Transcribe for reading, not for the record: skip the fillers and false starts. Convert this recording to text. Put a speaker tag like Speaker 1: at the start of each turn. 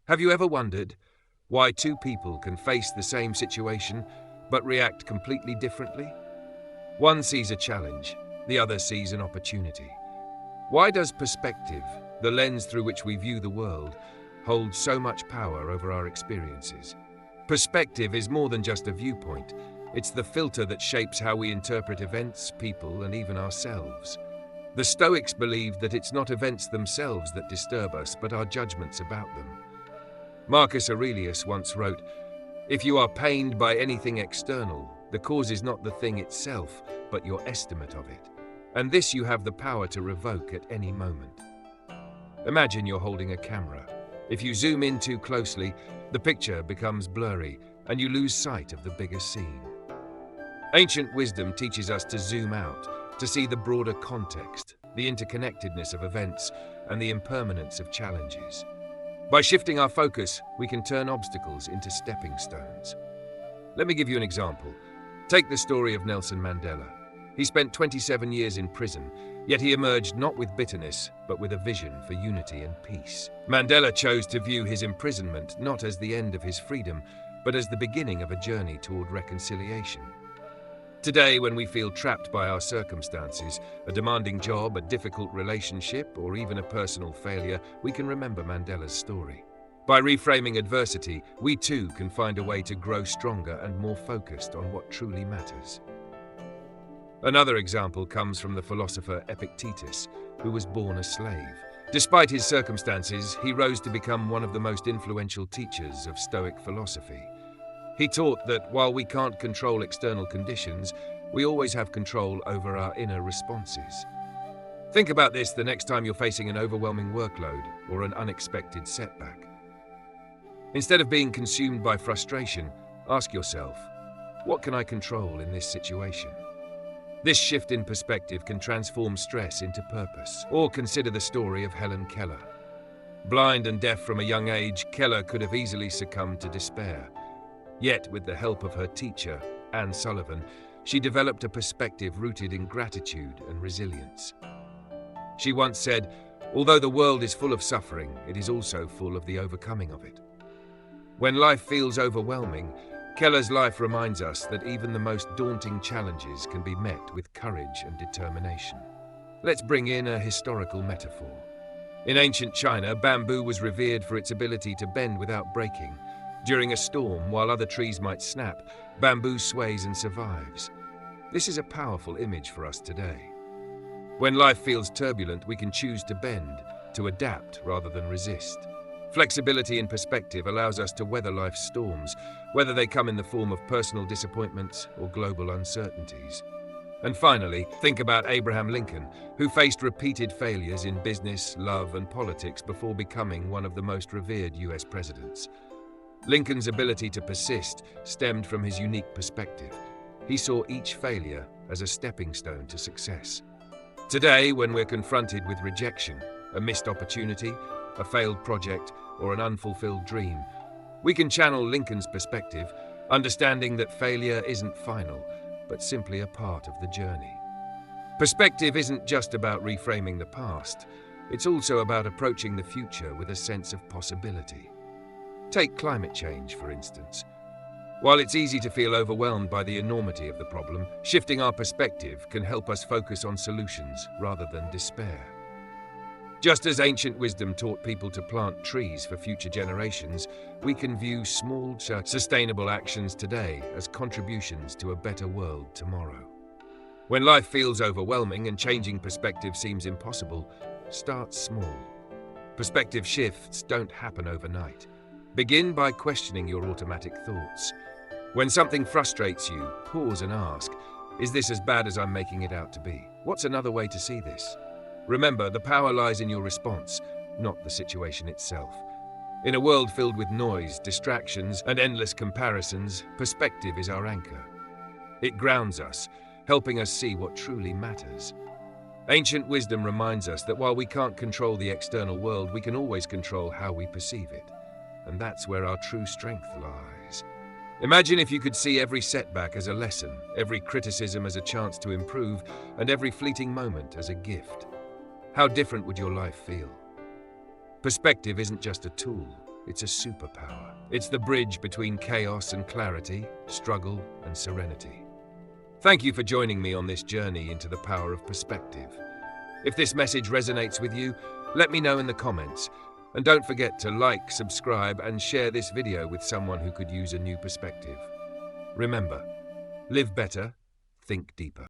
Speaker 1: Have you ever wondered why two people can face the same situation but react completely differently? One sees a challenge, the other sees an opportunity. Why does perspective, the lens through which we view the world, hold so much power over our experiences? Perspective is more than just a viewpoint. It's the filter that shapes how we interpret events, people, and even ourselves. The Stoics believed that it's not events themselves that disturb us, but our judgments about them. Marcus Aurelius once wrote, "If you are pained by anything external, the cause is not the thing itself, but your estimate of it. And this you have the power to revoke at any moment." Imagine you're holding a camera. If you zoom in too closely, the picture becomes blurry and you lose sight of the bigger scene. Ancient wisdom teaches us to zoom out, to see the broader context, the interconnectedness of events, and the impermanence of challenges. By shifting our focus, we can turn obstacles into stepping stones. Let me give you an example. Take the story of Nelson Mandela. He spent 27 years in prison, yet he emerged not with bitterness, but with a vision for unity and peace. Mandela chose to view his imprisonment not as the end of his freedom, but as the beginning of a journey toward reconciliation. Today, when we feel trapped by our circumstances, a demanding job, a difficult relationship, or even a personal failure, we can remember Mandela's story. By reframing adversity, we too can find a way to grow stronger and more focused on what truly matters. Another example comes from the philosopher Epictetus, who was born a slave. Despite his circumstances, he rose to become one of the most influential teachers of Stoic philosophy. He taught that while we can't control external conditions, we always have control over our inner responses. Think about this the next time you're facing an overwhelming workload or an unexpected setback. Instead of being consumed by frustration, ask yourself, what can I control in this situation? This shift in perspective can transform stress into purpose. Or consider the story of Helen Keller. Blind and deaf from a young age, Keller could have easily succumbed to despair. Yet, with the help of her teacher, Anne Sullivan, she developed a perspective rooted in gratitude and resilience. She once said, "Although the world is full of suffering, it is also full of the overcoming of it." When life feels overwhelming, Keller's life reminds us that even the most daunting challenges can be met with courage and determination. Let's bring in a historical metaphor. In ancient China, bamboo was revered for its ability to bend without breaking. During a storm, while other trees might snap, bamboo sways and survives. This is a powerful image for us today. When life feels turbulent, we can choose to bend, to adapt rather than resist. Flexibility in perspective allows us to weather life's storms, whether they come in the form of personal disappointments or global uncertainties. And finally, think about Abraham Lincoln, who faced repeated failures in business, love, and politics before becoming one of the most revered US presidents. Lincoln's ability to persist stemmed from his unique perspective. He saw each failure as a stepping stone to success. Today, when we're confronted with rejection, a missed opportunity, a failed project, or an unfulfilled dream, we can channel Lincoln's perspective, understanding that failure isn't final, but simply a part of the journey. Perspective isn't just about reframing the past, it's also about approaching the future with a sense of possibility. Take climate change, for instance. While it's easy to feel overwhelmed by the enormity of the problem, shifting our perspective can help us focus on solutions rather than despair. Just as ancient wisdom taught people to plant trees for future generations, we can view small, sustainable actions today as contributions to a better world tomorrow. When life feels overwhelming and changing perspective seems impossible, start small. Perspective shifts don't happen overnight. Begin by questioning your automatic thoughts. When something frustrates you, pause and ask, is this as bad as I'm making it out to be? What's another way to see this? Remember, the power lies in your response, not the situation itself. In a world filled with noise, distractions, and endless comparisons, perspective is our anchor. It grounds us, helping us see what truly matters. Ancient wisdom reminds us that while we can't control the external world, we can always control how we perceive it. And that's where our true strength lies. Imagine if you could see every setback as a lesson, every criticism as a chance to improve, and every fleeting moment as a gift. How different would your life feel? Perspective isn't just a tool, It's a superpower. It's the bridge between chaos and clarity, struggle and serenity. Thank you for joining me on this journey into the power of perspective. If this message resonates with you, let me know in the comments. And don't forget to like, subscribe, and share this video with someone who could use a new perspective. Remember, live better, think deeper.